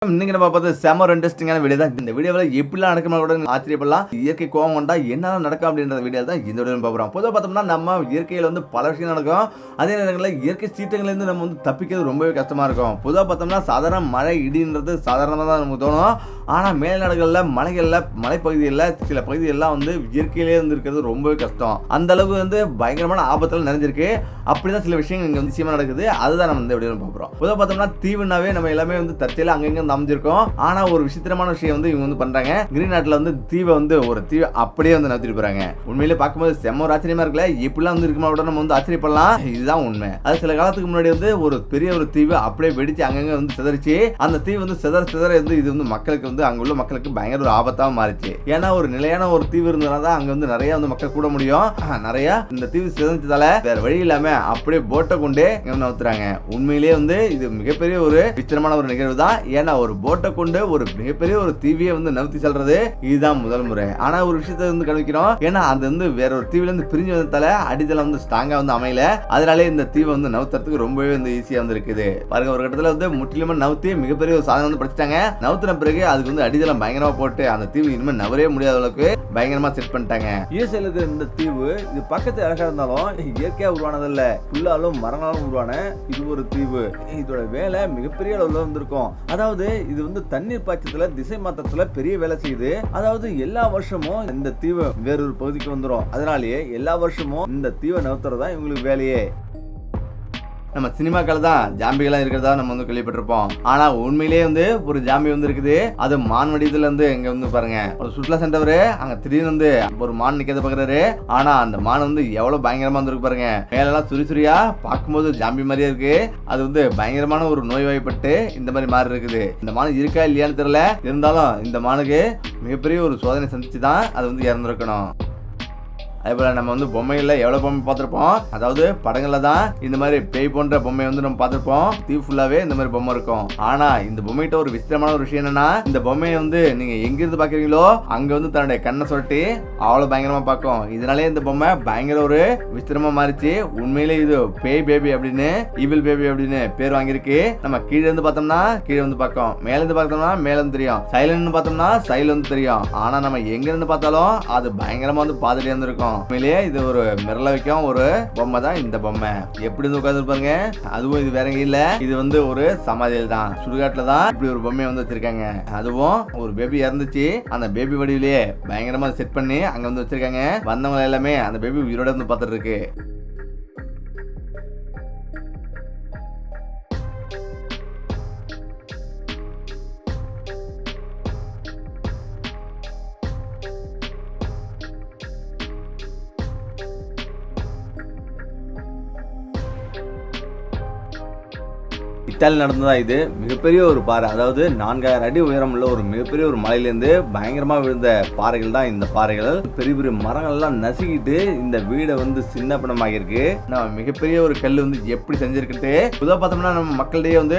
இன்னைக்கு நம்ம பார்த்து செம இன்ட்ரெஸ்டிங்கான வீடியோ தான். இந்த வீடியோவில் எப்படிலாம் நடக்குமா கூட ஆச்சரியப்படலாம். இயற்கை கோவம் கொண்டா என்ன நடக்கும் அப்படின்ற வீடியோ தான் இந்த வீடியோ பார்க்குறோம். பொதுவாக பார்த்தோம்னா நம்ம இயற்கையில் வந்து பல விஷயம் நடக்கும். அதே நேரங்களில் இயற்கை சீற்றங்கள்லேருந்து நம்ம வந்து தப்பிக்கிறது ரொம்பவே கஷ்டமாக இருக்கும். பொதுவாக பார்த்தோம்னா சாதாரண மழை இடின்றது சாதாரணமாக தான் நமக்கு தோணும். ஆனால் மேல்நாடுகளில் மலைப்பகுதிகளில் சில பகுதிகளெலாம் வந்து இயற்கையிலே வந்து இருக்கிறது ரொம்பவே கஷ்டம். அந்த அளவுக்கு வந்து பயங்கரமான ஆபத்தில் நிறைஞ்சிருக்கு. அப்படிதான் சில விஷயங்கள் இங்கே வந்து நிச்சயமாக நடக்குது. அதுதான் நம்ம இந்த வீடியோ பார்க்குறோம். பொதுவாக பார்த்தோம்னா தீவுனாவே நம்ம எல்லாமே வந்து தற்செயலாக அங்கங்கே அமைஞ்சிருக்கும். ஆனா ஒரு விசித்திரமான விஷயம் வந்து இவங்க வந்து பண்றாங்க. கிரீன் நாட்ல வந்து தீவை வந்து ஒரு தீவை அப்படியே வந்து நகர்த்திட்டு போறாங்க. உண்மையிலே பார்க்கும்போது செம்ம ஒரு ஆச்சரியமா இருக்குல்ல. எப்படிலாம் வந்து இருக்குமா கூட நம்ம வந்து ஆச்சரியப்படலாம். இதுதான் உண்மை. அது சில காலத்துக்கு முன்னாடி வந்து ஒரு பெரிய ஒரு தீவு அப்படியே வெடிச்சு அங்கங்க வந்து சிதறிச்சு. அந்த தீவு வந்து சிதற வந்து இது வந்து மக்களுக்கு வந்து அங்க உள்ள மக்களுக்கு பயங்கர ஒரு ஆபத்தா மாறிச்சு. ஏன்னா ஒரு நிலையான ஒரு தீவு இருந்ததுனால அங்க வந்து நிறைய வந்து மக்கள் கூட முடியும். நிறைய இந்த தீவு சிதறிச்சதால வேற வழி இல்லாம அப்படியே போட்டை கொண்டு நகர்த்துறாங்க. உண்மையிலேயே வந்து இது மிகப்பெரிய ஒரு விசித்திரமான ஒரு நிகழ்வு தான். ஏன்னா ஒரு போட்டை கொண்டு ஒரு மிகப்பெரிய ஒரு தீவியை வந்து நகர்த்தி செல்றது இதுதான் முதல் முறை. ஆனா ஒரு விஷயத்தை வந்து கவனிக்கிறோம். ஏன்னா அது வந்து வேற ஒரு தீவுல இருந்து பிரிஞ்சு வந்ததால அடித்தளம் வந்து ஸ்ட்ராங்கா வந்து அமையல. அதனாலே இந்த தீவை வந்து நகர்த்துறதுக்கு ரொம்பவே வந்து ஈஸியா வந்து இருக்குது. பாருங்க ஒரு கட்டத்துல வந்து முற்றிலுமா நகர்த்தி மிகப்பெரிய ஒரு சாதனை வந்து படிச்சிட்டாங்க. நகர்த்தின பிறகு அதுக்கு வந்து அடித்தளம் பயங்கரமா போட்டு அந்த தீவு இனிமே நவரவே முடியாத அளவுக்கு பயங்கரமா செட் பண்ணிட்டாங்க. யூஎஸ்ஏல இருக்கிற இந்த தீவு இது பக்கத்து அழகா இருந்தாலும் இயற்கையா உருவானதில்ல. புல்லாலும் மரங்களாலும் உருவான இது ஒரு தீவு. இதோட வேலை மிகப்பெரிய அளவுல வந்திருக்கும். அதாவது இது வந்து தண்ணீர் பாய்ச்சத்துல திசை மாற்றத்துல பெரிய வேலை செய்யுது. அதாவது எல்லா வருஷமும் இந்த தீவு வேறொரு பகுதிக்கு வந்துடும். அதனாலேயே எல்லா வருஷமும் இந்த தீவை நகர்த்துறதா இவங்களுக்கு வேலையே. நம்ம சினிமாக்கள் தான் ஜாம்பிகளாக இருக்கிறதா நம்ம வந்து கேள்விப்பட்டிருப்போம். ஆனா உண்மையிலேயே வந்து ஒரு ஜாம்பி வந்து இருக்குது. அது மான் வடிவத்துல இருந்து இங்க வந்து பாருங்க ஒரு சுற்றுலா சென்றவரு அங்க திடீர்னு வந்து ஒரு மான் நிக்கிறத பாக்குறாரு. ஆனா அந்த மான் வந்து எவ்வளவு பயங்கரமா வந்து இருக்கு பாருங்க. மேலெல்லாம் சுரிசுரியா பார்க்கும்போது ஜாம்பி மாதிரியே இருக்கு. அது வந்து பயங்கரமான ஒரு நோய்வாய்ப்பட்டு இந்த மாதிரி மாறி இருக்குது. இந்த மான் இருக்கா இல்லையான்னு தெரியல. இருந்தாலும் இந்த மானுக்கு மிகப்பெரிய ஒரு சோதனை சந்திச்சு தான் அது வந்து இறந்துருக்கணும். அதே போல நம்ம வந்து பொம்மைகள்ல எவ்வளவு பொம்மை பார்த்திருப்போம். அதாவது படங்கள்ல தான் இந்த மாதிரி பேய் போன்ற பொம்மை வந்து நம்ம பார்த்திருப்போம். தீவு ஃபுல்லாவே இந்த மாதிரி பொம்மை இருக்கும். ஆனா இந்த பொம்மைகிட்ட ஒரு விசித்திரமான ஒரு விஷயம் என்னன்னா, இந்த பொம்மையை வந்து நீங்க எங்க இருந்து பாக்குறீங்களோ அங்க வந்து தன்னுடைய கண்ணை சொட்டி அவ்வளவு பயங்கரமா பார்க்கும். இதனாலே இந்த பொம்மை பயங்கர ஒரு விசித்திரமா மாறிச்சு. உண்மையிலே இது பேய் பேபி அப்படின்னு ஈவில் பேபி அப்படின்னு பேர் வாங்கியிருக்கு. நம்ம கீழே இருந்து பார்த்தோம்னா கீழே வந்து பார்க்கும், மேல இருந்து பார்த்தோம்னா மேல இருந்து தெரியும், சைலண்ட் பார்த்தோம்னா சைல வந்து தெரியும். ஆனா நம்ம எங்க இருந்து பார்த்தாலும் அது பயங்கரமா வந்து பாதிரியா இருந்திருக்கும். உண்மையிலேயே இது ஒரு மிரள வைக்கும் ஒரு பொம்மை தான் இந்த பொம்மை. எப்படி வந்து உட்கார்ந்து பாருங்க. அதுவும் இது வேற இல்ல, இது வந்து ஒரு சமாதியில் தான் சுடுகாட்டுல தான் இப்படி ஒரு பொம்மையை வந்து வச்சிருக்காங்க. அதுவும் ஒரு பேபி இறந்துச்சு. அந்த பேபி வடிவிலேயே பயங்கரமா செட் பண்ணி அங்க வந்து வச்சிருக்காங்க. வந்தவங்க எல்லாமே அந்த பேபி உயிரோட வந்து பார்த்துட்டு இருக்கு. இத்தாலி நடந்ததா இது மிகப்பெரிய ஒரு பாறை. அதாவது 4000 அடி உயரம் உள்ள ஒரு மிகப்பெரிய ஒரு மலையிலேருந்து பயங்கரமா விழுந்த பாறைகள் தான் இந்த பாறைகள். பெரிய பெரிய மரங்கள் எல்லாம் நசுக்கிட்டு இந்த வீடை வந்து சின்ன பணமாக இருக்கு. நம்ம மிகப்பெரிய ஒரு கல் வந்து எப்படி செஞ்சிருக்கிட்டு பொதுவாக பார்த்தோம்னா நம்ம மக்களிடையே வந்து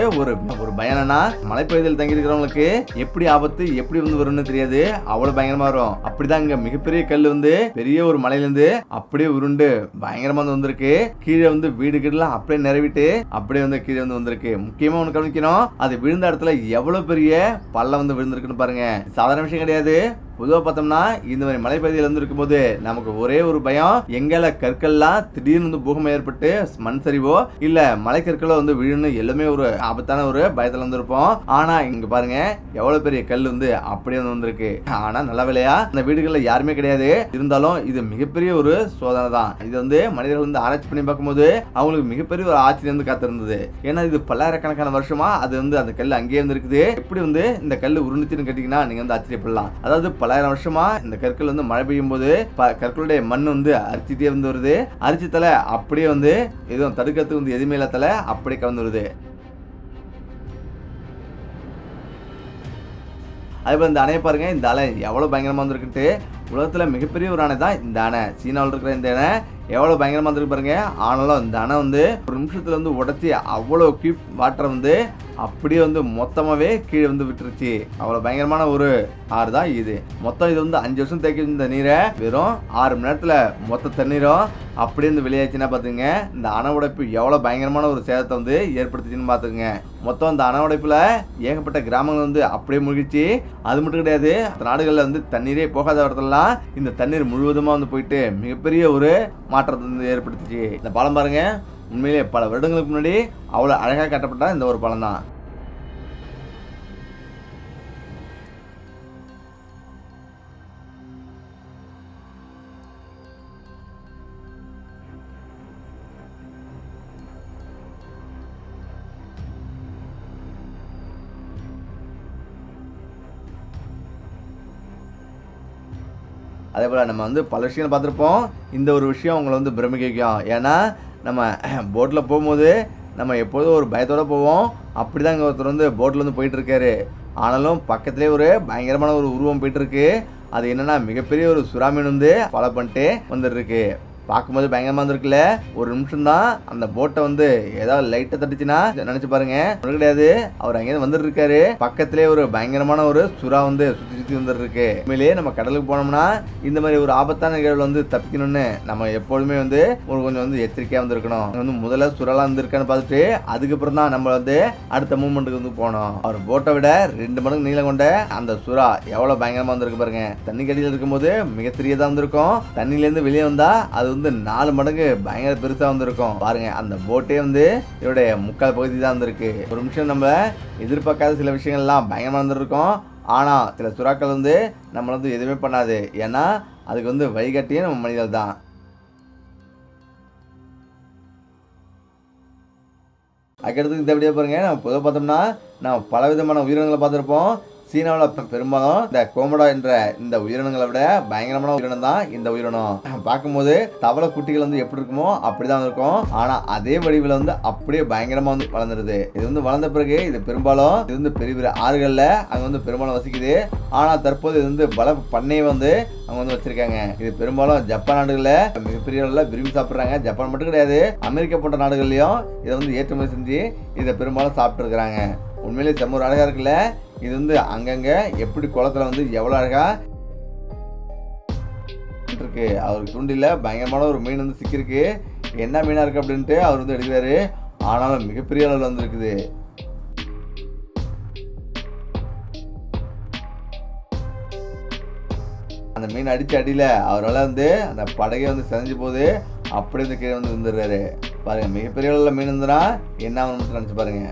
ஒரு பயனா மலைப்பகுதியில் தங்கி இருக்கிறவங்களுக்கு எப்படி ஆபத்து எப்படி வந்து வரும்னு தெரியாது. அவ்வளவு பயங்கரமா வரும். அப்படிதான் இங்க மிகப்பெரிய கல் வந்து பெரிய ஒரு மலையிலிருந்து அப்படியே உருண்டு பயங்கரமா வந்து வந்திருக்கு. கீழே வந்து வீடு கீழெல்லாம் அப்படியே நிறவிட்டு அப்படியே வந்து கீழே வந்து வந்திருக்கு. முக்கியமா ஒண்ணு கவனிக்கணும், அது விழுந்த இடத்துல எவ்வளவு பெரிய பள்ளம் வந்து விழுந்திருக்குன்னு பாருங்க. சாதாரண விஷயம் கிடையாது. பொதுவாக பார்த்தோம்னா இந்த மாதிரி மலைப்பகுதியில் இருந்து இருக்கும்போது நமக்கு ஒரே ஒரு பயம், எங்கேல கற்கள்லாம் திடீர்னு வந்து பூகம்பம் ஏற்பட்டு மண் சரிவோ இல்ல மலைக்கற்களோ வந்து விழுன்னு எல்லாமே ஒரு ஆபத்தான ஒரு பயத்துல வந்து இருப்போம். ஆனா இங்க பாருங்க எவ்வளவு பெரிய கல் வந்து அப்படியே வந்து வந்திருக்கு. ஆனா நல்ல வேலையா அந்த வீடுகள்ல யாருமே கிடையாது. இருந்தாலும் இது மிகப்பெரிய ஒரு சோதனை தான். இது வந்து மனிதர்கள் வந்து ஆராய்ச்சி பண்ணி பார்க்கும்போது அவங்களுக்கு மிகப்பெரிய ஒரு ஆச்சரியம் வந்து காத்திருந்தது. ஏன்னா இது பல்லாயிரக்கணக்கான வருஷமா அது வந்து அந்த கல் அங்கேயே வந்து இருக்குது. எப்படி வந்து இந்த கல் உருண்டுச்சுன்னு கேட்டீங்கன்னா நீங்க வந்து ஆச்சரியப்படலாம். அதாவது பல்லாயிரம் வருஷமா இந்த கற்கள் வந்து மழை பெய்யும் போது கற்களுடைய மண் வந்து அரிச்சிட்டே வந்து வருது. அரிச்சத்தல அப்படியே வந்து எதுவும் தடுக்கிறதுக்கு வந்து எதுவுமே இல்லாதல அப்படியே கலந்து வருது. அதே இந்த அணையை பாருங்க. இந்த அணை எவ்வளவு பயங்கரமா வந்துருக்குன்ட்டு. உலகத்துல மிகப்பெரிய ஒரு அணை தான் இந்த அணை. சீனாவில் இருக்கிற இந்த அணை எவ்வளோ பயங்கரமாக இருந்திருக்கு பாருங்க. ஆனாலும் இந்த அணை வந்து ஒரு நிமிஷத்துல வந்து உடச்சி அவ்வளோ கியூப் வாட்டர் வந்து அப்படியே வந்து மொத்தமாகவே கீழே வந்து விட்டுருச்சு. அவ்வளோ பயங்கரமான ஒரு ஆறு தான் இது. மொத்தம் இது வந்து 5 வருஷம் தேக்கி இந்த நீரை வெறும் 6 மணி நேரத்தில் மொத்த தண்ணீரும் அப்படியே வந்து வெளியாச்சுன்னா பார்த்துங்க இந்த அணை உடைப்பு எவ்வளோ பயங்கரமான ஒரு சேதத்தை வந்து ஏற்படுத்துச்சுன்னு பார்த்துங்க. மொத்தம் இந்த அணை உடைப்பில் ஏகப்பட்ட கிராமங்கள் வந்து அப்படியே முழுகிச்சு. அது மட்டும் கிடையாது, நாடுகளில் வந்து தண்ணீரே போகாத இடத்துலலாம் இந்த தண்ணீர் முழுவதுமாக வந்து போயிட்டு மிகப்பெரிய ஒரு மாற்றத்தை வந்து ஏற்படுத்துச்சு. இந்த பாலம் பாருங்க, உண்மையிலே பல வருடங்களுக்கு முன்னாடி அவ்வளோ அழகாக கட்டப்பட்ட இந்த ஒரு பாலம் தான். அதே போல் நம்ம வந்து பல விஷயங்கள் பார்த்துருப்போம். இந்த ஒரு விஷயம் உங்களை வந்து பிரமிக்க வைக்கும். ஏன்னா நம்ம போட்டில் போகும்போது நம்ம எப்போதும் ஒரு பயத்தோடு போவோம். அப்படி தான் இங்கே ஒருத்தர் வந்து போட்டில் வந்து போயிட்டுருக்காரு. ஆனாலும் பக்கத்துலேயே ஒரு பயங்கரமான ஒரு உருவம் போயிட்டுருக்கு. அது என்னென்னா மிகப்பெரிய ஒரு சுறா மீன் வந்து ஃபாலோ பண்ணிட்டு வந்துட்டுருக்கு. பார்க்கும்போது பயங்கரமாக இருந்திருக்குல்ல. ஒரு நிமிஷம் தான் அந்த போட்டை வந்து ஏதாவது லைட்டை தட்டுச்சுன்னா நினைச்சு பாருங்க. ஒன்றும் கிடையாது, அவர் அங்கேயிருந்து வந்துட்டு இருக்காரு. பக்கத்திலே ஒரு பயங்கரமான ஒரு சுறா வந்து சுற்றி சுற்றி வந்துட்டு இருக்கு. உண்மையிலேயே நம்ம கடலுக்கு போனோம்னா இந்த மாதிரி ஒரு ஆபத்தான நிகழ்வு வந்து தப்பிக்கணும்னு நம்ம எப்பொழுதுமே வந்து கொஞ்சம் வந்து எச்சரிக்கையாக வந்துருக்கணும். வந்து முதல்ல சுறாலாம் வந்துருக்கான்னு பார்த்துட்டு அதுக்கப்புறம் தான் நம்ம வந்து அடுத்த மூவ்மெண்ட்டுக்கு வந்து போனோம். அவர் போட்டை விட 2 மடங்கு நீளம் கொண்ட அந்த சுறா எவ்வளோ பயங்கரமாக வந்துருக்கு பாருங்க. தண்ணி கடியில் இருக்கும்போது மிக சிறியதாக வந்திருக்கும். தண்ணியிலேருந்து வெளியே வந்தா அது வந்து 4 மடங்கு பயங்கர பெருசா வந்திருக்கும் பாருங்க. அந்த போட்டே வந்து இதோடைய முக்கால் பகுதி தான் வந்திருக்கு. ஒரு நிமிஷம் நம்ம எதிர்பார்க்காத சில விஷயங்கள்லாம் பயங்கரமா வந்துருக்கும். ஆனா சில சுறாக்கள் வந்து நம்மள வந்து எதுவுமே பண்ணாது. ஏன்னா அதுக்கு வந்து வழிகாட்டியே நம்ம மனிதர்கள் தான். அதுக்கடுத்து இந்த வீடியோ பாருங்க. நம்ம பொதுவாக பார்த்தோம்னா நம்ம பல விதமான உயிரினங்களை பார்த்துருப்போம். சீனாவில் பெரும்பாலும் இந்த கோமடா என்ற இந்த உயிரினங்களை விட பயங்கரமான உயிரினம் தான் இந்த உயிரினம். பார்க்கும்போது தவளை குட்டிகள் வந்து எப்படி இருக்குமோ அப்படிதான் இருக்கும். ஆனா அதே வடிவில் வந்து அப்படியே பயங்கரமா வந்து வளர்ந்துருது. இது வந்து வளர்ந்த பிறகு இது பெரும்பாலும் இது வந்து பெரிய பெரிய ஆறுகள்ல அங்க வந்து பெரும்பாலும் வசிக்குது. ஆனா தற்போது இது வந்து பல பண்ணையை வந்து அவங்க வந்து வச்சிருக்காங்க. இது பெரும்பாலும் ஜப்பான் நாடுகளில் மிகப்பெரிய அளவில் விரும்பி சாப்பிட்றாங்க. ஜப்பான் மட்டும் கிடையாது, அமெரிக்கா போன்ற நாடுகள்லையும் இதை வந்து ஏற்றுமதி செஞ்சு இதை பெரும்பாலும் சாப்பிட்டு இருக்கிறாங்க. உண்மையிலேயே செம்ம ஒரு அழகா இருக்குல்ல. இது வந்து அங்கங்க எப்படி குளத்துல வந்து எவ்வளவு அழகா இருக்கு. அவருக்கு துண்டில பயங்கரமான ஒரு மீன் வந்து சிக்கிருக்கு. என்ன மீனா இருக்கு அப்படின்ட்டு அவர் வந்து எடுக்கிறாரு. ஆனாலும் மிகப்பெரிய அளவில் வந்து இருக்குது. அந்த மீன் அடிச்ச அடியில அவரால் வந்து அந்த படகை வந்து செஞ்சு போது அப்படியே வந்து கீழே வந்து வந்துடுறாரு பாருங்க. மிகப்பெரிய அளவில் மீன் இருந்ததுன்னா என்ன ஆகணும்னு நினைச்சு பாருங்க.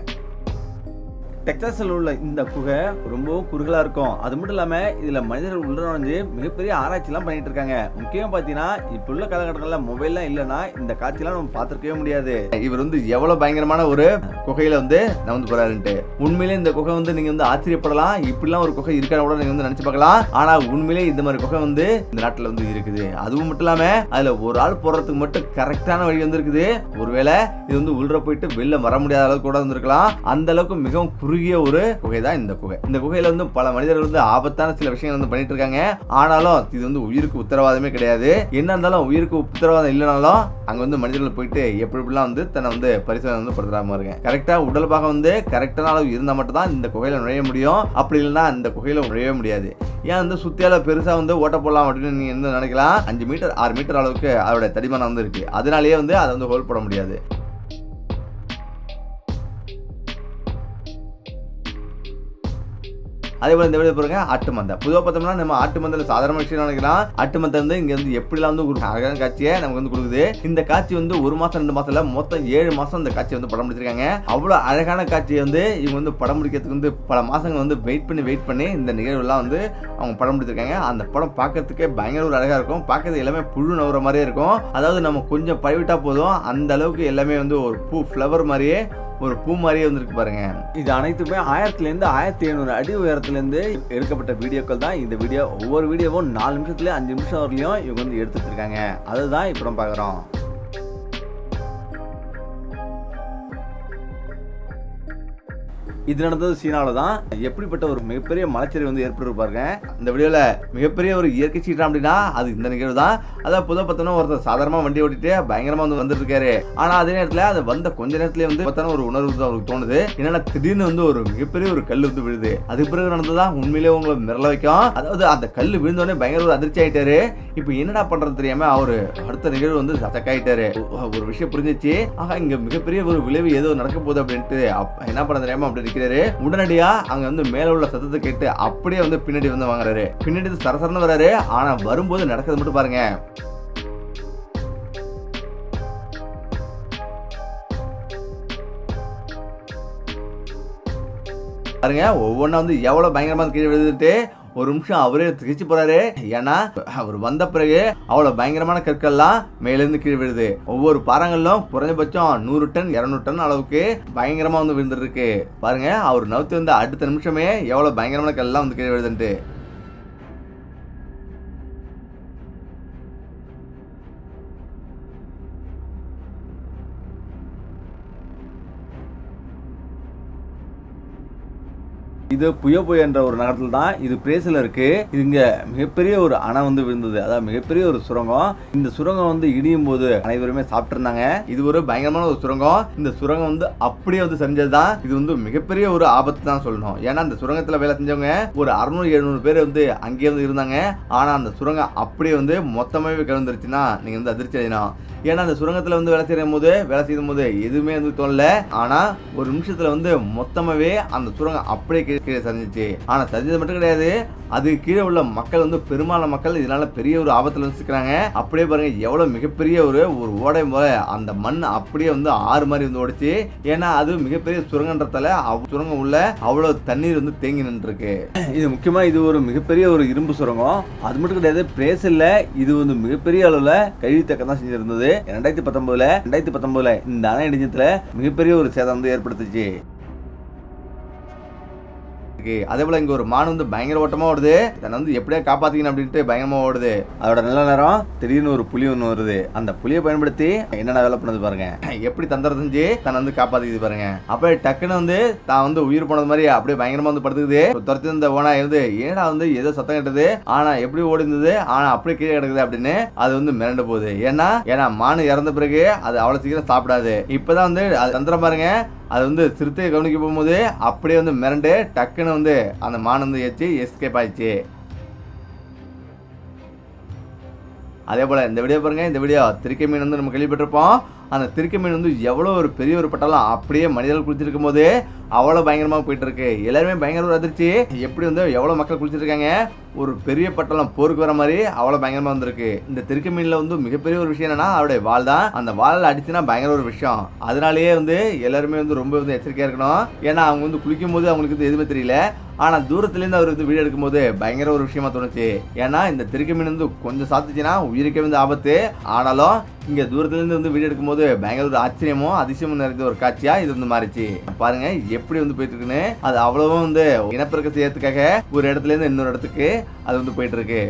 டெக்சாஸில் உள்ள இந்த குகை ரொம்பவும் குறுகலாக இருக்கும். அது மட்டும் இல்லாமல் இதில் மனிதர்கள் உள்ள நுழைஞ்சு மிகப்பெரிய ஆராய்ச்சிலாம் பண்ணிட்டு இருக்காங்க. முக்கியமாக பார்த்தீங்கன்னா இப்போ உள்ள காலகட்டங்களில் மொபைல்லாம் இல்லைன்னா இந்த காட்சியெல்லாம் நம்ம பார்த்துருக்கவே முடியாது. இவர் வந்து எவ்வளோ பயங்கரமான ஒரு குகையில் வந்து நான் வந்து போறாருன்ட்டு. உண்மையிலே இந்த குகை வந்து நீங்கள் வந்து ஆச்சரியப்படலாம். இப்படிலாம் ஒரு குகை இருக்கான கூட நீங்கள் வந்து நினச்சி பார்க்கலாம். ஆனால் உண்மையிலே இந்த மாதிரி குகை வந்து இந்த நாட்டில் வந்து இருக்குது. அதுவும் மட்டும் இல்லாமல் அதில் ஒரு ஆள் போடுறதுக்கு மட்டும் கரெக்டான வழி வந்து இருக்குது. ஒருவேளை இது வந்து உள்ள போயிட்டு வெளில வர முடியாத அளவுக்கு கூட வந்துருக்கலாம். அந்த அளவுக்கு மிகவும் குறுகிய ஒரு குகை தான் இந்த குகை. இந்த குகையில வந்து பல மனிதர்கள் வந்து ஆபத்தான சில விஷயங்கள் வந்து பண்ணிட்டு இருக்காங்க. ஆனாலும் இது வந்து உயிருக்கு உத்தரவாதமே கிடையாது. என்ன இருந்தாலும் உயிருக்கு உத்தரவாதம் இல்லைனாலும் அங்க வந்து மனிதர்கள் போயிட்டு எப்படி எப்படிலாம் வந்து தன்னை வந்து பரிசோதனை வந்து படுத்துறாம இருங்க. கரெக்டா உடல் பாகம் வந்து கரெக்டான அளவு இருந்தா மட்டும் தான் இந்த குகையில நுழைய முடியும். அப்படி இல்லைன்னா இந்த குகையில நுழையவே முடியாது. ஏன் வந்து சுத்தியால பெருசா வந்து ஓட்ட போடலாம் அப்படின்னு நீங்க என்ன நினைக்கலாம். 5 மீட்டர் 6 மீட்டர் அளவுக்கு அவருடைய தடிமனம் வந்து இருக்கு. அதனாலேயே வந்து அதை வந்து ஹோல் போட முடியாது. அதே போல இந்த வீடியோ பாருங்க, ஆட்டு மந்தை. பொதுவாக பார்த்தோம்னா நம்ம ஆட்டு மந்தையில் சாதாரண விஷயம் நினைக்கலாம். ஆட்டு மந்தை வந்து இங்க வந்து எப்படிலாம் வந்து அழகான காட்சியை நமக்கு வந்து கொடுக்குது. இந்த காட்சி வந்து 1 மாசம் 2 மாசம் இல்ல, மொத்தம் 7 மாசம் இந்த காட்சியை வந்து படம் முடிச்சிருக்காங்க. அவ்வளவு அழகான காட்சியை வந்து இவங்க வந்து படம் முடிக்கிறதுக்கு வந்து பல மாசங்கள் வந்து வெயிட் பண்ணி இந்த நிகழ்வுலாம் வந்து அவங்க படம் முடிச்சிருக்காங்க. அந்த படம் பார்க்கறதுக்கே பயங்கர ஒரு அழகா இருக்கும். பார்க்கறது எல்லாமே புழு நவுற மாதிரியே இருக்கும். அதாவது நம்ம கொஞ்சம் பழவிட்டா போதும், அந்த அளவுக்கு எல்லாமே வந்து ஒரு பூ ஃப்ளவர் மாதிரியே ஒரு பூ மாதிரியே வந்துருக்கு பாருங்க. இது அனைத்துமே 1000 to 1700 அடி உயரத்திலிருந்து எடுக்கப்பட்ட வீடியோக்கள் தான் இந்த வீடியோ. ஒவ்வொரு வீடியோவும் 4 நிமிஷத்துல 5 நிமிஷம் வரலையும் இவங்க வந்து எடுத்துட்டு இருக்காங்க. அதுதான் இப்போ நம்ம பார்க்குறோம். இது நடந்தது சீனாவில் தான். எப்படிப்பட்ட ஒரு மிகப்பெரிய மலைச்சரிவு வந்து ஏற்பட்டிருப்பாருங்க. இந்த வீடியோல மிகப்பெரிய ஒரு இயற்கை சீற்றம் அப்படின்னா அது இந்த நிகழ்வு தான். அதாவது பொதுவாக பார்த்தோன்னா ஒருத்தர் சாதாரணமாக வண்டி ஓட்டிட்டு பயங்கரமா வந்து வந்துட்டு இருக்காரு. ஆனா அதே நேரத்தில் அது வந்த கொஞ்ச நேரத்திலே வந்து பார்த்தோன்னா ஒரு உணர்வு அவருக்கு தோணுது. என்னன்னா திடீர்னு வந்து ஒரு மிகப்பெரிய ஒரு கல் வந்து விழுது. அதுக்கு பிறகு நடந்ததான் உண்மையிலேயே உங்களை மிரள வைக்கும். அதாவது அந்த கல் விழுந்தோடனே பயங்கர ஒரு அதிர்ச்சி ஆயிட்டாரு. இப்போ என்னடா பண்றது தெரியாம அவரு அடுத்த நிகழ்வு வந்து சக்காயிட்டாரு. ஒரு விஷயம் புரிஞ்சிச்சு, ஆக இங்க மிகப்பெரிய ஒரு விளைவு ஏதோ நடக்க போகுது அப்படின்ட்டு என்ன பண்ண தெரியாம அப்படி நிக்கிறாரு. உடனடியா அங்க வந்து மேல உள்ள சத்தத்தை கேட்டு அப்படியே வந்து பின்னாடி வந்து வாங்குறாரு. பின்னாடி சரசரன்னு வராரு. ஆனா வரும்போது நடக்கிறது மட்டும் பாருங்க. பாருங்க ஒவ்வொன்னா வந்து எவ்வளவு பயங்கரமா கீழே விழுந்துட்டு ஒரு நிமிஷம் அவரே திகைச்சு போறாரு. ஏன்னா அவர் வந்த பிறகு அவ்வளவு பயங்கரமான கற்கள்லாம் மேலிருந்து கீழே விழுது. ஒவ்வொரு பாறாங்கல்லும் குறைஞ்சபட்சம் 100 டன் 200 டன் அளவுக்கு பயங்கரமா வந்து விழுந்துருக்கு. பாருங்க அவர் நவுத்தி வந்து அடுத்த நிமிஷமே எவ்வளவு பயங்கரமான கல்லாம் வந்து கீழே விழுதுன்ட்டு. இது புயோபோ என்ற ஒரு நகரத்தில் தான் இது பிரேசில் இருக்கு. இங்க மிகப்பெரிய ஒரு அணை வந்து விழுந்தது. அதாவது மிகப்பெரிய ஒரு சுரங்கம். இந்த சுரங்கம் வந்து இடியும் போது அனைவருமே சாப்பிட்டு இருந்தாங்க. இது ஒரு பயங்கரமான ஒரு சுரங்கம். இந்த சுரங்கம் வந்து அப்படியே வந்து செஞ்சதுதான். இது வந்து மிகப்பெரிய ஒரு ஆபத்து தான் சொல்லணும். ஏன்னா இந்த சுரங்கத்துல வேலை செஞ்சவங்க ஒரு 600-700 பேர் வந்து அங்கேயே வந்து இருந்தாங்க. ஆனா அந்த சுரங்கம் அப்படியே வந்து மொத்தமாவே கிளம்பிருச்சுன்னா நீங்க வந்து அதிர்ச்சி அடையணும். ஏன்னா அந்த சுரங்கத்துல வந்து வேலை செய்யும் போது எதுவுமே வந்து தோணல. ஆனா ஒரு நிமிஷத்துல வந்து மொத்தமாவே அந்த சுரங்கம் அப்படியே கீழே சரிஞ்சிச்சு. ஆனா சரிஞ்சது மட்டும் கிடையாது, அது கீழே உள்ள மக்கள் வந்து பெரும்பாலான மக்கள் இதனால பெரிய ஒரு ஆபத்துல வந்து சிக்கிறாங்க. அப்படியே பாருங்க எவ்வளவு மிகப்பெரிய ஒரு ஓடை போல அந்த மண் அப்படியே வந்து ஆறு மாதிரி வந்து ஓடிச்சு. ஏன்னா அது மிகப்பெரிய சுரங்கன்றதால சுரங்கம் உள்ள அவ்வளவு தண்ணீர் வந்து தேங்கி நின்று இருக்கு. இது முக்கியமா இது ஒரு மிகப்பெரிய ஒரு இரும்பு சுரங்கம். அது மட்டும் கிடையாது, பிரேசில்ல இது வந்து மிகப்பெரிய அளவுல கழிவுத்தக்கம் தான் செஞ்சிருந்தது. 2019 இந்த அணை இடிஞ்சதுல மிகப்பெரிய ஒரு சேதம் வந்து ஏற்படுத்துச்சு. அதே போல இங்க ஒரு மான் வந்து பயங்கர ஓட்டமா ஓடுது. தன்னை வந்து எப்படியா காப்பாத்திக்கணும் அப்படின்ட்டு பயங்கரமா ஓடுது. அதோட நல்ல நேரம் திடீர்னு ஒரு புலி ஒன்று வருது. அந்த புலியை பயன்படுத்தி என்னென்ன வேலை பண்ணது பாருங்க. எப்படி தந்திரம் செஞ்சு தன்னை வந்து காப்பாத்திக்குது பாருங்க. அப்ப டக்குன்னு வந்து தான் வந்து உயிர் போனது மாதிரி அப்படியே பயங்கரமா வந்து படுத்துக்குது. துரத்தி இந்த ஓனா இருந்து ஏன்னா வந்து ஏதோ சத்தம் கட்டுது. ஆனா எப்படி ஓடி இருந்தது, ஆனா அப்படியே கீழே கிடக்குது அப்படின்னு அது வந்து மிரண்டு போகுது. ஏன்னா மானு இறந்த பிறகு அது அவ்வளவு சீக்கிரம் சாப்பிடாது. இப்பதான் வந்து அது தந்திரம் பாருங்க. அது வந்து சிறுத்தையை கவனிக்க போகும்போது அப்படியே வந்து மிரண்டு டக்குன்னு வந்து அந்த மான் வந்து ஏற்றி எஸ்கேப் ஆயிடுச்சு. அதே போல இந்த வீடியோ பாருங்க. இந்த வீடியோ திருக்கை மீன் வந்து நம்ம கேள்விப்பட்டிருப்போம். அந்த திருக்கை மீன் வந்து எவ்வளோ ஒரு பெரிய ஒரு பட்டாலும் அப்படியே மனிதர்கள் குளிச்சிருக்கும் போது அவ்வளோ பயங்கரமாக போயிட்டு இருக்கு. எல்லாருமே பயங்கர ஒரு அதிர்ச்சி. எப்படி வந்து எவ்வளோ மக்கள் குளிச்சிருக்காங்க, ஒரு பெரிய பட்டலம் போருக்கு வர மாதிரி அவ்வளோ பயங்கரமாக வந்திருக்கு. இந்த திருக்கை மீனில் வந்து மிகப்பெரிய ஒரு விஷயம் என்னன்னா அவருடைய வால் தான். அந்த வாலில் அடிச்சுன்னா பயங்கர ஒரு விஷயம். அதனாலேயே வந்து எல்லாருமே வந்து ரொம்ப வந்து எச்சரிக்கையாக இருக்கணும். ஏன்னா அவங்க வந்து குளிக்கும் போது அவங்களுக்கு வந்து எதுவுமே தெரியல. ஆனால் தூரத்துலேருந்து அவர் வந்து வீடியோ எடுக்கும்போது பயங்கர ஒரு விஷயமா தோணுச்சு. ஏன்னா இந்த திருக்கை மீன் வந்து கொஞ்சம் சாத்துச்சுன்னா உயிருக்கே வந்து ஆபத்து. ஆனாலும் இங்கே தூரத்துலேருந்து வந்து வீடியோ எடுக்கும்போது பயங்கர ஒரு ஆச்சரியமும் அதிசயமும் நிறைந்த ஒரு காட்சியா இது வந்து மாறிச்சு. பாருங்க எப்படி வந்து போயிட்டு இருக்குன்னு. அது அவ்வளவும் வந்து இனப்பெருக்க செய்யறதுக்காக ஒரு இடத்துல இருந்து இன்னொரு இடத்துக்கு அது வந்து போயிட்டு இருக்கு.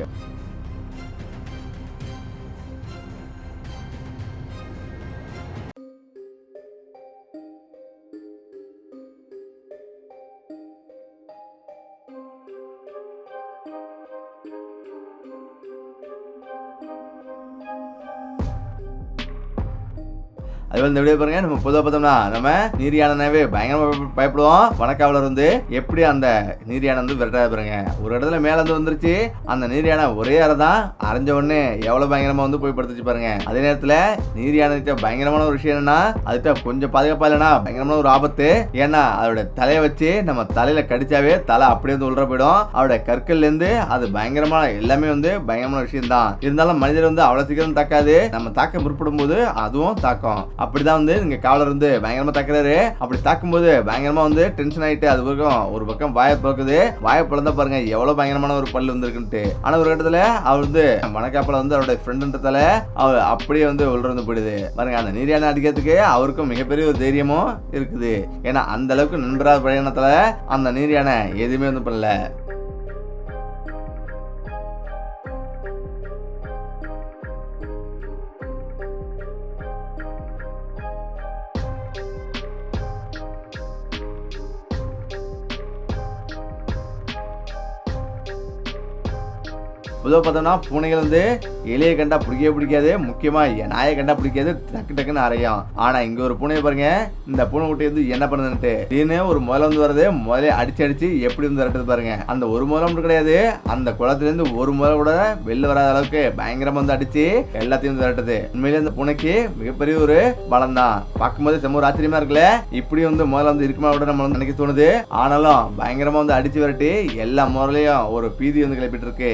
அது வந்து எப்படி பாருங்க. நம்ம பொதுவாக பார்த்தோம்னா நம்ம நீர் யானைனாவே பயங்கரமா பயப்படுவோம். வனக்காவலர் வந்து எப்படி அந்த நீர் யானை வந்து விரட்டாத பாருங்க. ஒரு இடத்துல மேல வந்து வந்துருச்சு. அந்த நீர் யானை ஒரே தான் அரைஞ்ச உடனே எவ்வளவு பயங்கரமா வந்து போய் படுத்துச்சு பாருங்க. அதே நேரத்துல நீர் யானை பயங்கரமான ஒரு விஷயம் என்னன்னா அதுக்கு கொஞ்சம் பாதுகாப்பா இல்லைன்னா பயங்கரமான ஒரு ஆபத்து. ஏன்னா அதோட தலையை வச்சு நம்ம தலையில கடிச்சாவே தலை அப்படியே வந்து உள்ள போயிடும். அவரோட கற்கள்ல இருந்து அது பயங்கரமான எல்லாமே வந்து பயங்கரமான விஷயம் தான். இருந்தாலும் மனிதர் வந்து அவ்வளவு சீக்கிரம் தாக்காது. நம்ம தாக்க முற்படும் போது அதுவும் தாக்கும். அப்படிதான் வந்து இங்க காவலர் வந்து பயங்கரமா தாக்குறாரு. அப்படி தாக்கும்போது பயங்கரமா வந்து டென்ஷன் ஆயிட்டு அது பக்கம் ஒரு பக்கம் வாயை பிறக்குது. வாயை பிறந்தா பாருங்க எவ்வளவு பயங்கரமான ஒரு பல்லு வந்துருக்குன்ட்டு. ஆனா ஒரு இடத்துல அவர் வந்து வனக்காப்பல வந்து அவருடைய ஃப்ரெண்டுன்றதால அவர் அப்படியே வந்து உள்ள வந்து போயிடுது பாருங்க. அந்த நீர் யானை அடிக்கிறதுக்கு அவருக்கும் மிகப்பெரிய ஒரு தைரியமும் இருக்குது. ஏன்னா அந்த அளவுக்கு நண்பராக பிரயாணத்துல அந்த நீர் யானை எதுவுமே வந்து பண்ணல. பொதுவாக பார்த்தோம்னா பூனைகள் வந்து எலியை கண்டா பிடிக்கவே பிடிக்காது, முக்கியமா நாயை கண்டா பிடிக்காது, டக்கு டக்குன்னு அறையும். ஆனா இங்க ஒரு பூனையை பாருங்க, இந்த பூனை குட்டி வந்து என்ன பண்ணுதுன்ட்டு திடீர்னு ஒரு முதல்ல வந்து வருது, முதல்ல அடிச்சு எப்படி வந்து விரட்டுது பாருங்க. அந்த ஒரு முதல்ல மட்டும் கிடையாது, அந்த குளத்துல இருந்து ஒரு முதல்ல கூட வெளில வராத அளவுக்கு பயங்கரமா வந்து அடிச்சு எல்லாத்தையும் வந்து விரட்டுது. உண்மையிலே இந்த பூனைக்கு மிகப்பெரிய ஒரு பலம் தான். பார்க்கும்போது செம்ம ஒரு ஆச்சரியமா இருக்குல்ல, இப்படி வந்து முதல்ல வந்து இருக்குமா கூட நம்ம வந்து நினைக்க தோணுது. ஆனாலும் பயங்கரமா வந்து அடிச்சு விரட்டி எல்லா முதலையும் ஒரு பீதி வந்து கிளப்பிட்டு இருக்கு.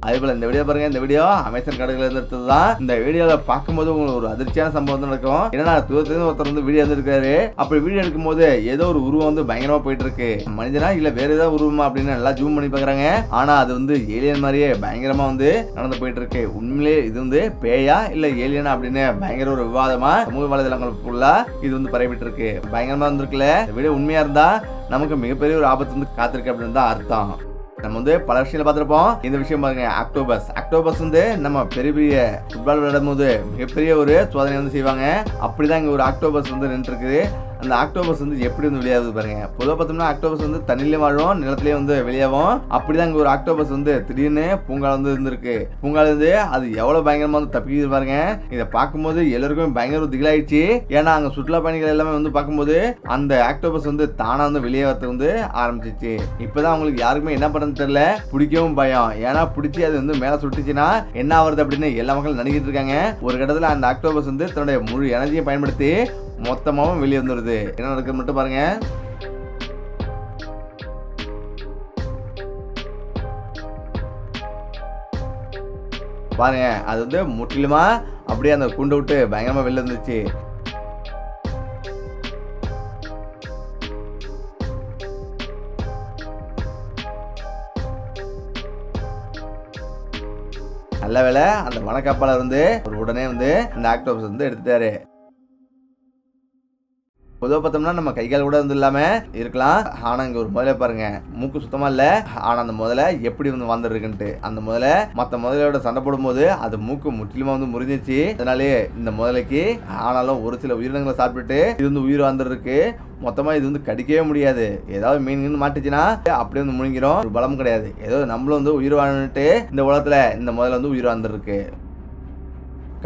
அதே போல இந்த வீடியோ பாருங்க, இந்த வீடியோ அமேசான் கடையில இருந்து எடுத்ததுதான். இந்த வீடியோல பார்க்கும்போது உங்களுக்கு ஒரு அதிர்ச்சியான சம்பவம் நடக்கும். ஏன்னா தூரத்துல ஒருத்தர் வந்து வீடியோ எடுத்திருக்காரு. அப்படி வீடியோ எடுக்கும் போது ஏதோ ஒரு உருவம் வந்து பயங்கரமா போயிட்டு இருக்கு. மனிதனா இல்ல வேற ஏதாவது உருவமா அப்படின்னு நல்லா ஜூம் பண்ணி பாக்குறாங்க. ஆனா அது வந்து ஏலியன் மாதிரியே பயங்கரமா வந்து நடந்து போயிட்டு இருக்கு. உண்மையிலே இது வந்து பேயா இல்ல ஏலியனா அப்படின்னு பயங்கர ஒரு விவாதமா சமூக வலைதளங்களுக்குள்ள இது வந்து பரவிட்டு இருக்கு. பயங்கரமா இருந்திருக்குல்ல. இந்த வீடியோ உண்மையா இருந்தா நமக்கு மிகப்பெரிய ஒரு ஆபத்து வந்து காத்திருக்கு அப்படின்னு தான் அர்த்தம். நம்ம வந்து பல விஷயங்களை பார்த்துருப்போம். இந்த விஷயம் பாருங்க, ஆக்டோபஸ் வந்து நம்ம பெரிய பெரிய ஃபுட்பால் விளையாடும் போது மிகப்பெரிய ஒரு சோதனை வந்து செய்வாங்க. அப்படிதான் இங்க ஒரு ஆக்டோபஸ் வந்து நின்று இருக்குது. அந்த ஆக்டோபஸ் வந்து எப்படி வந்து வெளியாகுது பாருங்க. பொதுவாக பார்த்தோம்னா ஆக்டோபஸ் வந்து தண்ணியிலே வாழும், நிலத்திலேயே வந்து வெளியாகும். அப்படிதான் இங்க ஒரு ஆக்டோபஸ் வந்து திடீர்னு பூங்கால வந்து இருந்திருக்கு. பூங்கால இருந்து அது எவ்வளவு பயங்கரமா வந்து தப்பிக்குது பாருங்க. இதை பார்க்கும்போது எல்லாருக்கும் பயங்கர திகிலாயிடுச்சு. ஏன்னா அங்க சுற்றுலா பயணிகள் எல்லாமே வந்து பார்க்கும்போது அந்த ஆக்டோபஸ் வந்து தானா வந்து வெளியே வரது வந்து ஆரம்பிச்சிச்சு. இப்பதான் அவங்களுக்கு யாருக்குமே என்ன பண்ணு தெரியல, பிடிக்கவும் பயம். ஏன்னா பிடிச்சி அது வந்து மேல சுட்டுச்சுன்னா என்ன ஆகுறது அப்படின்னு எல்லா மக்களும் நினைக்கிட்டு இருக்காங்க. ஒரு கட்டத்துல அந்த ஆக்டோபஸ் வந்து தன்னுடைய முழு எனர்ஜியை பயன்படுத்தி மொத்தமாவும் வெளியே வந்துருது. என்ன நடக்குது மட்டும் பாருங்க. பாருங்க, அது வந்து முற்றிலுமா அப்படியே அந்த குண்டை விட்டு பயங்கரமா வெளில இருந்துச்சு. நல்ல வேளை அந்த வனக்காப்பாளர் வந்து உடனே வந்து அந்த ஆக்டோபஸ் வந்து எடுத்துட்டாரு. பொதுவாக பார்த்தோம்னா நம்ம கைகால் கூட வந்து இல்லாம இருக்கலாம். ஆனா இங்க ஒரு முதல்ல பாருங்க, மூக்கு சுத்தமா இல்ல. ஆனா அந்த முதல்ல எப்படி வந்து வந்துருக்குன்ட்டு அந்த முதல்ல மற்ற முதலையோட சண்டை போடும் போது அது மூக்கு முற்றிலுமா வந்து முறிஞ்சிச்சு. அதனாலே இந்த முதலைக்கு ஆனாலும் ஒரு சில உயிரினங்களை சாப்பிட்டுட்டு இது வந்து உயிர் வந்துருக்கு. மொத்தமா இது வந்து கடிக்கவே முடியாது. ஏதாவது மீன் மாட்டுச்சுன்னா அப்படியே வந்து முழுங்கிரும். ஒரு பலம் கிடையாது. ஏதோ நம்மளும் வந்து உயிர் வாழ்ந்துட்டு இந்த உலகத்துல இந்த முதல்ல வந்து உயிர் வந்துருக்கு.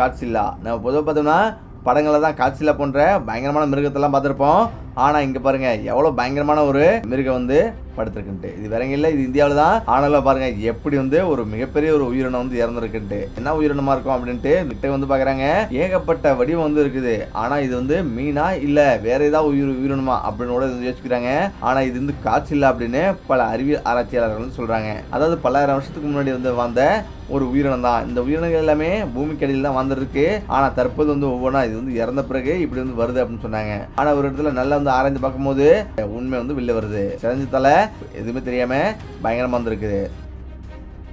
காட்சில்லா நம்ம பொதுவாக பார்த்தோம்னா படங்களை தான் காட்சியில் போன்ற பயங்கரமான மிருகத்தெல்லாம் பார்த்துருப்போம். ஆனால் இங்கே பாருங்க எவ்வளோ பயங்கரமான ஒரு மிருகம் வந்து படுத்திருக்குன்ட்டு. இது வேறங்க இல்லை, இது இந்தியாவில் தான். ஆனாலும் பாருங்க எப்படி வந்து ஒரு மிகப்பெரிய ஒரு உயிரினம் வந்து இறந்துருக்குன்ட்டு. என்ன உயிரினமா இருக்கும் அப்படின்ட்டு கிட்ட வந்து பார்க்குறாங்க. ஏகப்பட்ட வடிவம் வந்து இருக்குது. ஆனால் இது வந்து மீனா இல்லை வேற ஏதாவது உயிரினமா அப்படின்னு கூட யோசிக்கிறாங்க. ஆனால் இது வந்து காட்சியில் அப்படின்னு பல அறிவியல் ஆராய்ச்சியாளர்கள் வந்து சொல்றாங்க. அதாவது பல்லாயிரம் வருஷத்துக்கு முன்னாடி வந்து வாழ்ந்த ஒரு உயிரினம் தான். இந்த உயிரினங்கள் எல்லாமே பூமிக்கு அடியில் தான் வந்துருக்கு. ஆனால் தற்போது வந்து ஒவ்வொன்றா இது வந்து இறந்த பிறகு இப்படி வந்து வருது அப்படின்னு சொன்னாங்க. ஆனால் ஒரு இடத்துல நல்லா வந்து ஆராய்ந்து பார்க்கும்போது உண்மை வந்து வெளில வருது. செஞ்ச தலை எதுவுமே தெரியாம பயங்கரமா வந்திருக்குது.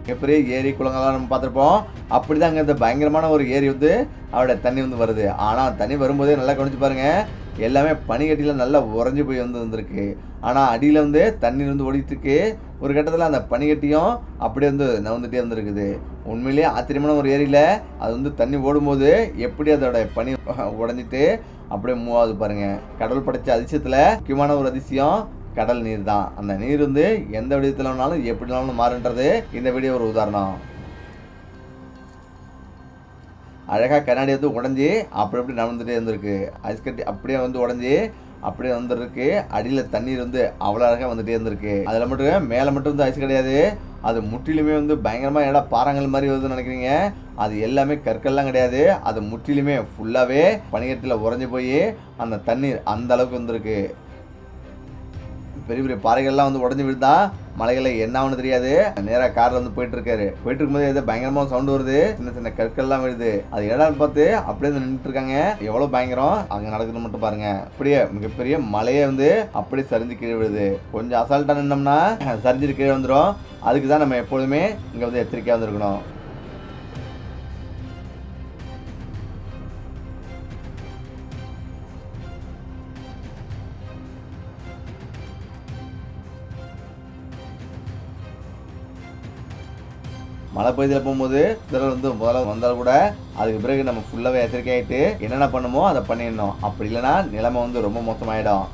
மிகப்பெரிய ஏரி குளங்கள்லாம் நம்ம பார்த்துருப்போம். அப்படிதான் அங்கே இந்த பயங்கரமான ஒரு ஏரி வந்து அவரோட தண்ணி வந்து வருது. ஆனால் தண்ணி வரும்போதே நல்லா கவனிச்சு பாருங்க, எல்லாமே பனிக்கட்டியில் நல்லா உறைஞ்சி போய் வந்திருக்கு. ஆனால் அடியில் வந்து தண்ணீர் வந்து ஓடிட்டு இருக்கு. ஒரு கட்டத்தில் அந்த பனிக்கட்டியும் அப்படியே வந்து நவந்துட்டே வந்துருக்குது. உண்மையிலேயே ஆச்சரியமான ஒரு ஏரியில் அது வந்து தண்ணி ஓடும்போது எப்படி அதோட பனி உடஞ்சிட்டு அப்படியே மூவ் ஆகுது பாருங்க. கடவுள் படைச்ச அதிசயத்தில் முக்கியமான ஒரு அதிசயம் கடல் நீர் தான். அந்த நீர் வந்து எந்த வடிவத்தில் வேணாலும் எப்படி வேணாலும் மாறுன்றது இந்த வீடியோ ஒரு உதாரணம். அழகாக கண்ணாடி வந்து உடஞ்சி அப்படி நடந்துகிட்டே இருந்திருக்கு. ஐஸ் கட்டி அப்படியே வந்து உடஞ்சி அப்படியே வந்துருக்கு. அடியில் தண்ணீர் வந்து அவ்வளோ அழகாக வந்துட்டே இருந்திருக்கு. அதில் மட்டும் மேலே மட்டும் வந்து ஐஸ் கிடையாது, அது முற்றிலுமே வந்து பயங்கரமாக இடம் பாறாங்கல் மாதிரி வருதுன்னு நினைக்கிறீங்க. அது எல்லாமே கற்கள்லாம் கிடையாது. அது முற்றிலுமே ஃபுல்லாகவே பனிக்கட்டில் உறைஞ்சி போய் அந்த தண்ணீர் அந்த அளவுக்கு வந்திருக்கு. பெரிய பெரிய பாறைகள்லாம் வந்து உடஞ்சி விழுந்தா மலைகளை என்ன ஆகுன்னு தெரியாது. நேராக காரில் வந்து போயிட்டு இருக்கும்போது ஏதோ பயங்கரமாக சவுண்டு வருது. சின்ன சின்ன கற்கள்லாம் விழுது. அது இடம் பார்த்து அப்படியே வந்து நின்றுட்டு இருக்காங்க. எவ்வளோ பயங்கரம் அங்கே நடக்குதுன்னு மட்டும் பாருங்க. அப்படியே மிகப்பெரிய மலையை வந்து அப்படியே சரிஞ்சு கீழே விழுது. கொஞ்சம் அசால்ட்டாக நின்னோம்னா சரிஞ்சிட்டு கீழே வந்துடும். அதுக்கு தான் நம்ம எப்பொழுதுமே இங்கே வந்து எச்சரிக்கையாக வந்துருக்கணும். மழை பகுதியில் போகும்போது இதெல்லாம் வந்து முதல்ல வந்தால் கூட அதுக்கு பிறகு நம்ம ஃபுல்லாகவே எச்சரிக்கை ஆகிட்டு என்னென்ன பண்ணுமோ அதை பண்ணிடணும். அப்படி இல்லைன்னா நிலைமை வந்து ரொம்ப மோசமாயிடும்.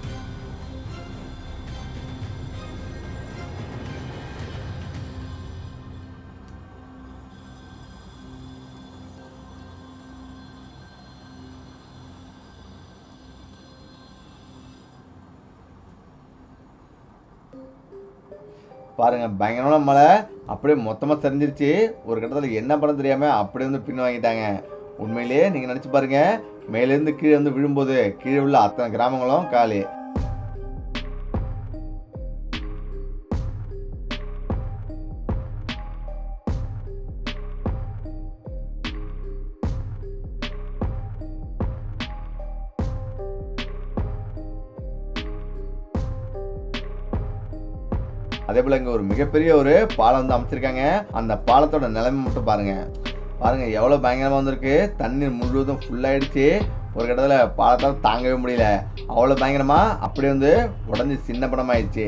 பாருங்க, பயங்கரமான மழை அப்படியே மொத்தமாக தெரிஞ்சிருச்சு. ஒரு கட்டத்தில் என்ன பண்ண தெரியாமல் அப்படியே வந்து பின் வாங்கிட்டாங்க. உண்மையிலேயே நீங்கள் நினச்சி பாருங்க, மேலேருந்து கீழே வந்து விழும்போது கீழே உள்ள அத்தனை கிராமங்களும் காலி. அதே போல் இங்கே ஒரு மிகப்பெரிய ஒரு பாலம் வந்து அமைச்சிருக்காங்க. அந்த பாலத்தோட நிலைமை மட்டும் பாருங்க. பாருங்க எவ்வளோ பயங்கரமாக வந்திருக்கு. தண்ணீர் முழுவதும் ஃபுல்லாகிடுச்சு. ஒரு கட்டத்தில் பாலத்தால் தாங்கவே முடியல. அவ்வளோ பயங்கரமாக அப்படியே வந்து உடஞ்சி சின்ன படமாயிடுச்சு.